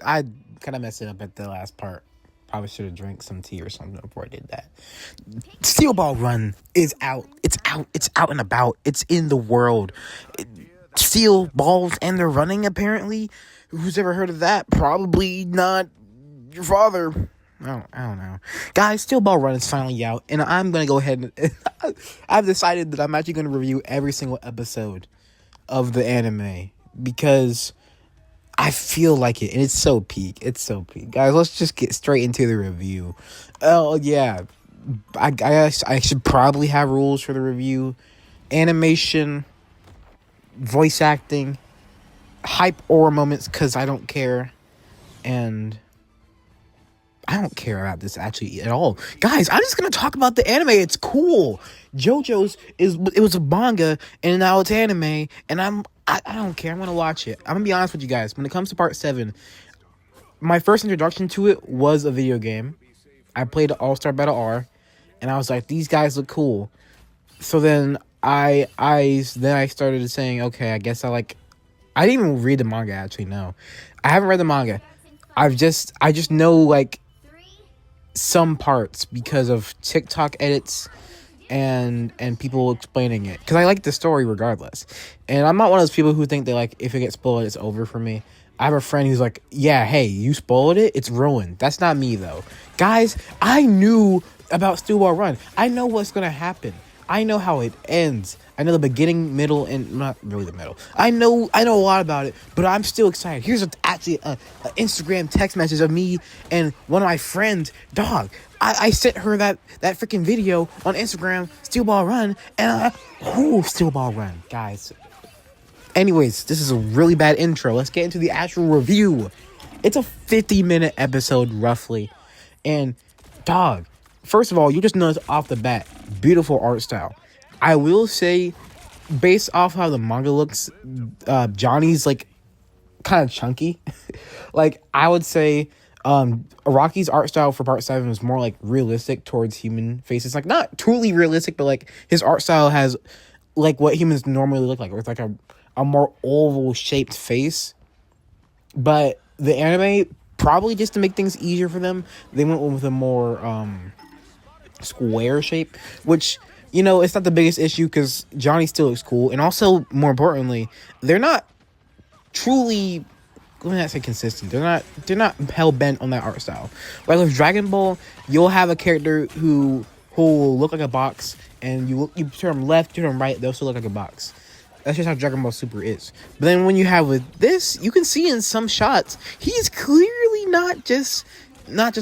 I kind of messed it up at the last part. Probably should have drank some tea or something before I did that. Steel Ball Run is out. It's out. It's out and about. It's in the world. Steel balls and they're running, apparently. Who's ever heard of that? Probably not your father. I don't know. Guys, Steel Ball Run is finally out. And I'm going to go ahead and... I've decided that I'm actually going to review every single episode of the anime. Because... I feel like it, and it's so peak. It's so peak. Guys, let's just get straight into the review. Oh, yeah. I should probably have rules for the review. Animation, voice acting, hype aura moments, because I don't care. And I don't care about this actually at all. Guys, I'm just going to talk about the anime. It's cool. JoJo's, it was a manga, and now it's anime, and I don't care. I'm going to watch it. I'm going to be honest with you guys. When it comes to part 7, my first introduction to it was a video game. I played All-Star Battle R, and I was like, these guys look cool. So then I started saying, okay, I guess I didn't even read the manga, actually, no. I haven't read the manga. I just know, like, some parts because of TikTok edits and people explaining it, because I like the story regardless. And I'm not one of those people who think that, like, if it gets spoiled, it's over for me. I have a friend who's like, yeah, hey, you spoiled it, it's ruined. That's not me, though. Guys, I knew about Steel Ball Run. I know what's gonna happen. I know how it ends. I know the beginning, middle, and not really the middle. I know a lot about it, but I'm still excited. Here's actually an Instagram text message of me and one of my friends. Dog, I sent her that freaking video on Instagram, Steel Ball Run, and Steel Ball Run, guys. Anyways, this is a really bad intro. Let's get into the actual review. It's a 50-minute episode, roughly. And, dog, first of all, you just notice off the bat, beautiful art style. I will say, based off how the manga looks, Johnny's, like, kind of chunky. Like, I would say Araki's art style for part 7 was more, like, realistic towards human faces. Like, not truly realistic, but, like, his art style has, like, what humans normally look like. With, like, a more oval-shaped face. But the anime, probably just to make things easier for them, they went with a more square shape, which, you know, it's not the biggest issue because Johnny still looks cool. And also, more importantly, they're not truly, let me not say consistent. They're not hell-bent on that art style. Like with Dragon Ball, you'll have a character who will look like a box, and you turn them left, turn them right, they'll still look like a box. That's just how Dragon Ball Super is. But then when you have with this, you can see in some shots, he's clearly not just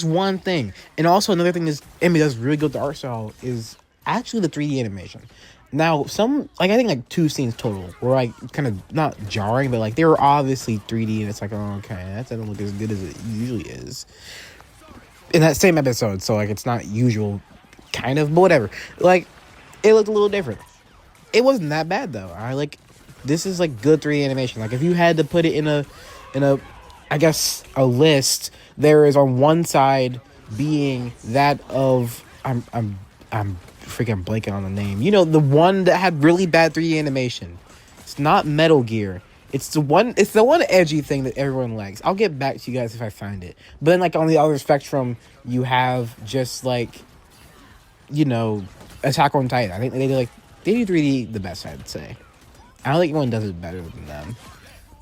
one thing. And also another thing is, anime does really good with the art style, is actually the 3D animation. Now, I think like 2 scenes total were like kind of not jarring, but like they were obviously 3D, and it's like, oh, okay, that doesn't look as good as it usually is in that same episode. So like it's not usual, kind of, but whatever. Like it looked a little different. It wasn't that bad though. This is like good 3D animation. Like if you had to put it in a I guess a list, there is on one side being that of I'm freaking blanking on the name. You know, the one that had really bad 3D animation. It's not Metal Gear. It's the one edgy thing that everyone likes. I'll get back to you guys if I find it. But then like on the other spectrum, you have just like, you know, Attack on Titan. I think they do 3D the best, I'd say. I don't think anyone does it better than them.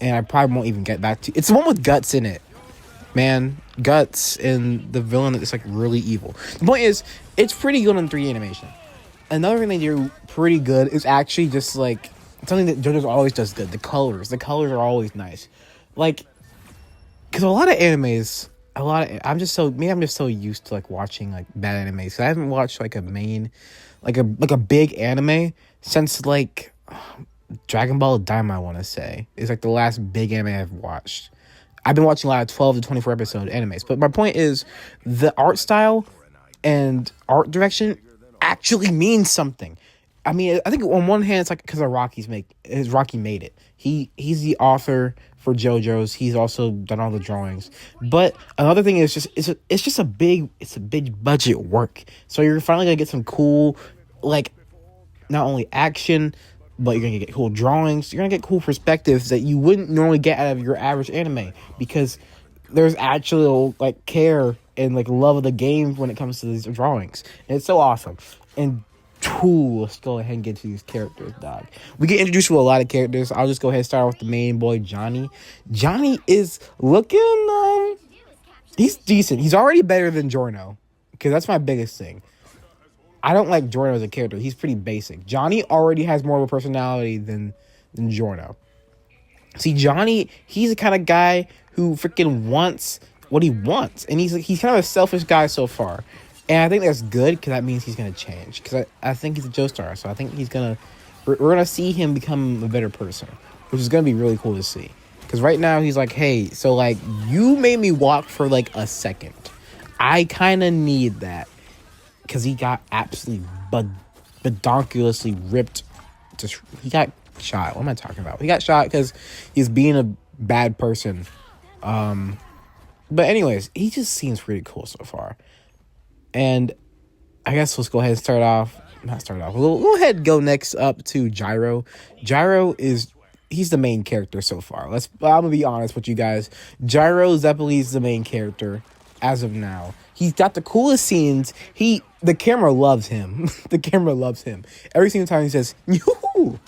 And I probably won't even get back to... It's the one with Guts in it. Man, Guts and the villain that's like really evil. The point is, it's pretty good on 3D animation. Another thing they do pretty good is actually just like... something that JoJo's always does good. The colors. The colors are always nice. Like... because a lot of animes... I'm just so used to like watching like bad animes. So I haven't watched like a main... like a big anime since like Dragon Ball Daima, I want to say. It's like the last big anime I've watched. I've been watching a lot of 12 to 24 episode animes. But my point is, the art style and art direction actually means something. I mean, I think on one hand, it's like because Rocky made it. He's the author for JoJo's. He's also done all the drawings. But another thing is it's just a big budget work. So you're finally gonna get some cool, like, not only action, but you're gonna get cool drawings. You're gonna get cool perspectives that you wouldn't normally get out of your average anime, because there's actual like care and like love of the game when it comes to these drawings. And it's so awesome. And let's go ahead and get to these characters, dog. We get introduced to a lot of characters. I'll just go ahead and start with the main boy, Johnny. Johnny is looking, he's decent. He's already better than Giorno, because that's my biggest thing. I don't like Giorno as a character. He's pretty basic. Johnny already has more of a personality than Giorno. See, Johnny, he's the kind of guy who freaking wants what he wants. And he's kind of a selfish guy so far. And I think that's good, because that means he's going to change. Because I think he's a Joestar. So I think we're going to see him become a better person. Which is going to be really cool to see. Because right now he's like, hey, so like, you made me walk for like a second. I kind of need that. Because he got absolutely bedonkulously ripped. He got shot. What am I talking about? He got shot because he's being a bad person. But anyways, he just seems pretty cool so far. And I guess let's go ahead and start off. We'll go ahead and go next up to Gyro. Gyro he's the main character so far. I'm gonna be honest with you guys. Gyro Zeppeli's the main character as of now. He's got the coolest scenes. The camera loves him. The camera loves him. Every single time he says, "Yoo-hoo!"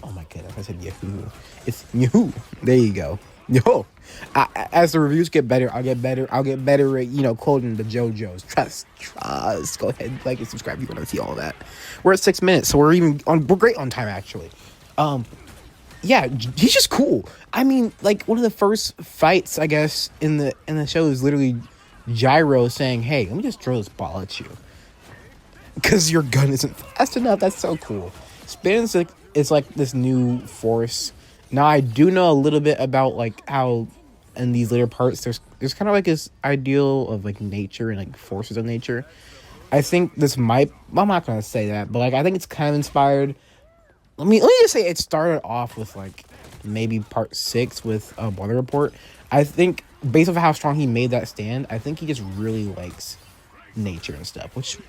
Oh my goodness, I said Yahoo. It's Yahoo. There you go. Yo. As the reviews get better, I'll get better at, quoting the JoJos. Trust. Go ahead, like and subscribe if you want to see all of that. We're at 6 minutes, so we're great on time, actually. Yeah, he's just cool. I mean, like, one of the first fights, I guess, in the show is literally Gyro saying, hey, let me just throw this ball at you. Because your gun isn't fast enough. That's so cool. Spin is like this new force. Now, I do know a little bit about, like, how in these later parts, there's kind of, like, this ideal of, like, nature and, like, forces of nature. I think this might... Well, I'm not going to say that, but, like, I think it's kind of inspired... Let me just say it started off with, like, maybe part 6 with Weather Report. I think, based off how strong he made that stand, I think he just really likes nature and stuff, which,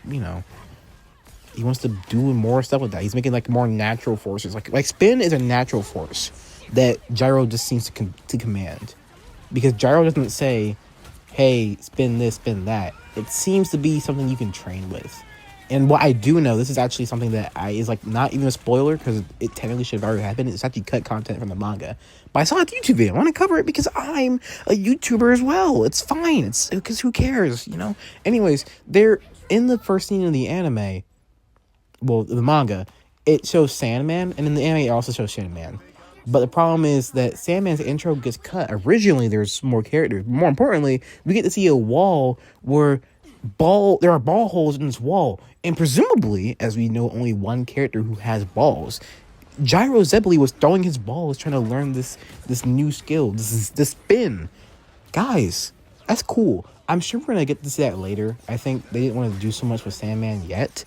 he wants to do more stuff with that. He's making, like, more natural forces. Like Spin is a natural force that Gyro just seems to command. Because Gyro doesn't say, hey, spin this, spin that. It seems to be something you can train with. And what I do know, this is actually something that is like not even a spoiler, because it technically should have already happened. It's actually cut content from the manga. But I saw a YouTube video. I want to cover it because I'm a YouTuber as well. It's fine. It's because who cares, Anyways, they're in the first scene of the anime, well, the manga, it shows Sandman, and in the anime it also shows Sandman. But the problem is that Sandman's intro gets cut. Originally, there's more characters. More importantly, we get to see a wall where there are ball holes in this wall. And presumably, as we know, only one character who has balls. Gyro Zeppeli was throwing his balls, trying to learn this new skill, this spin. Guys, that's cool. I'm sure we're going to get to see that later. I think they didn't want to do so much with Sandman yet,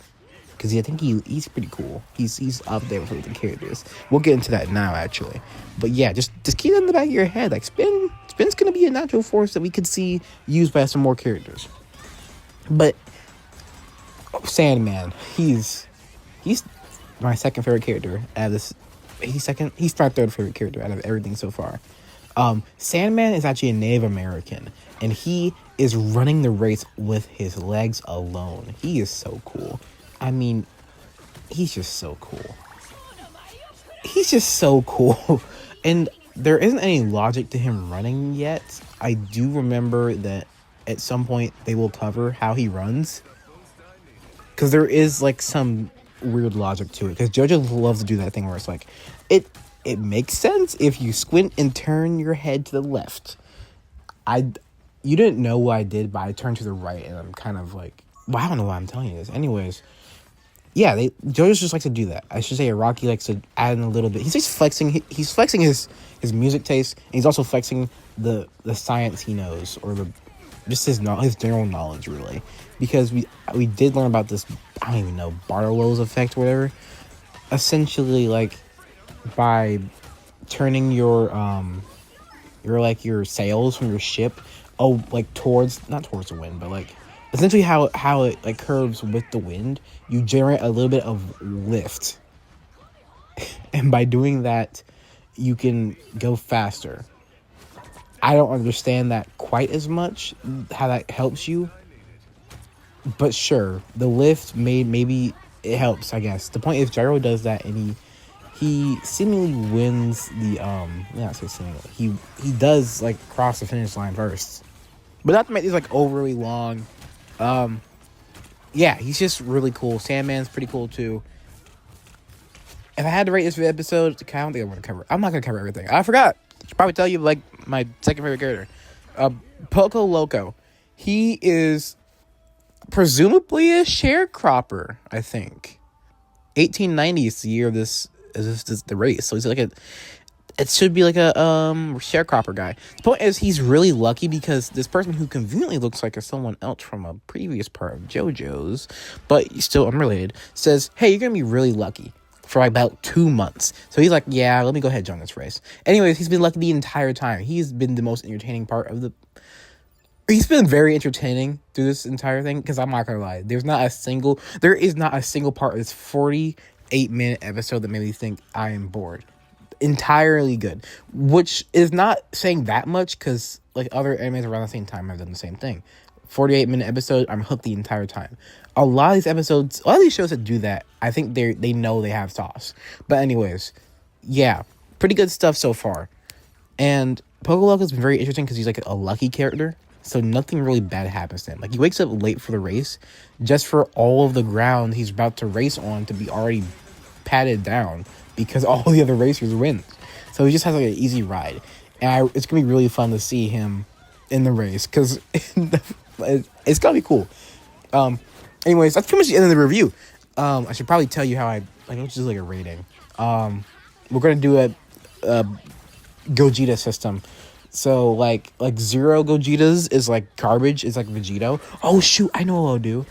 because I think he's pretty cool. He's up there with the characters. We'll get into that now, actually. But yeah, just keep it in the back of your head. Like, Spin's going to be a natural force that we could see used by some more characters. But Sandman, he's my second favorite character out of this. He's my third favorite character out of everything so far. Sandman is actually a Native American, and he is running the race with his legs alone. He is so cool. I mean, he's just so cool. And there isn't any logic to him running yet. I do remember that at some point they will cover how he runs, because there is like some weird logic to it, because JoJo loves to do that thing where it's like it makes sense if you squint and turn your head to the left. You didn't know what I did, but I turned to the right, and I'm kind of like, well, I don't know why I'm telling you this. Anyways, yeah, JoJo just likes to do that. I should say Araki likes to add in a little bit. He's just flexing. He's flexing his music taste, and he's also flexing the science he knows, or just his general knowledge, really. Because we did learn about this, I don't even know, Barlow's effect or whatever. Essentially, like, by turning your sails from your ship, like not towards the wind, but like essentially how it like curves with the wind, you generate a little bit of lift. And by doing that, you can go faster. I don't understand that quite as much, how that helps you. But sure, the lift maybe it helps, I guess. The point is Gyro does that, and he seemingly wins the not say seemingly. He does like cross the finish line first. But not to make these like overly long. Yeah, he's just really cool. Sandman's pretty cool too. If I had to rate this episode, I don't think I'm gonna cover. I'm not gonna cover everything. I forgot. I should probably tell you like my second favorite character, Poco Loco. He is presumably a sharecropper. I think 1890 is the year of this the race. So he's like it should be like a sharecropper guy. The point is he's really lucky because this person who conveniently looks like someone else from a previous part of JoJo's, but still unrelated, says, "Hey, you're gonna be really lucky for like about 2 months." So he's like, "Yeah, let me go ahead and join this race." Anyways, he's been lucky the entire time. He's been the most entertaining part of the. He's been very entertaining through this entire thing because I'm not gonna lie, there is not a single part of this 48-minute episode that made me think I am bored. Entirely good, which is not saying that much because like other animes around the same time have done the same thing. 48-minute episode, I'm hooked the entire time. A lot of these shows that do that, I think they know they have sauce. But anyways, yeah, pretty good stuff so far. And Poco Loco's been very interesting because he's like a lucky character. So nothing really bad happens to him. Like he wakes up late for the race just for all of the ground he's about to race on to be already patted down because all the other racers win. So he just has like an easy ride. And it's going to be really fun to see him in the race because it's going to be cool. Anyways, that's pretty much the end of the review. I should probably tell you how let's just like a rating. We're going to do a Gogeta system. So like 0 Gogetas is like garbage. It's like Vegito. Oh shoot, I know what I'll do.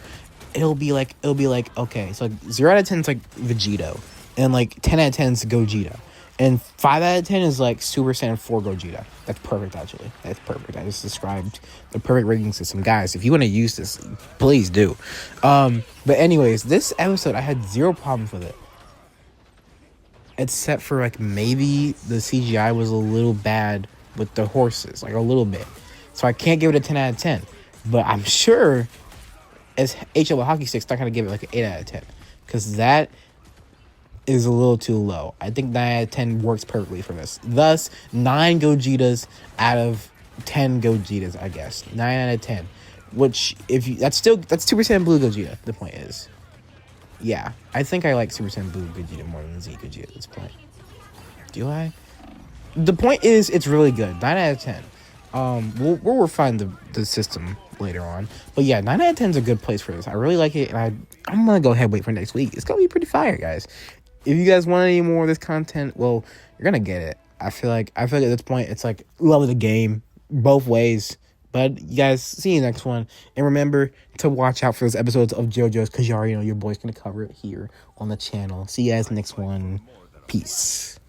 It'll be like okay, so like 0 out of 10 is like Vegito, and like 10 out of 10 is Gogeta, and 5 out of 10 is like Super Saiyan 4 Gogeta. That's perfect, actually. That's perfect. I just described the perfect rating system, guys. If you want to use this, please do. But anyways, this episode I had 0 problems with it, except for like maybe the CGI was a little bad with the horses, like a little bit. So I can't give it a 10 out of 10. But I'm sure as HL Hockey Stick's not going to give it like an 8 out of 10. Because that is a little too low. I think 9 out of 10 works perfectly for this. Thus, 9 Gogetas out of 10 Gogetas, I guess. 9 out of 10. Which, that's Super Saiyan Blue Gogeta, the point is. Yeah, I think I like Super Saiyan Blue Gogeta more than Z Gogeta at this point. Do I? The point is, it's really good. 9 out of 10. We'll refine the system later on. But yeah, 9 out of 10 is a good place for this. I really like it, and I'm going to go ahead and wait for next week. It's going to be pretty fire, guys. If you guys want any more of this content, well, you're going to get it. I feel like at this point, it's like love of the game, both ways. But you guys, see you next one. And remember to watch out for those episodes of JoJo's because you already know your boy's going to cover it here on the channel. See you guys next one. Peace.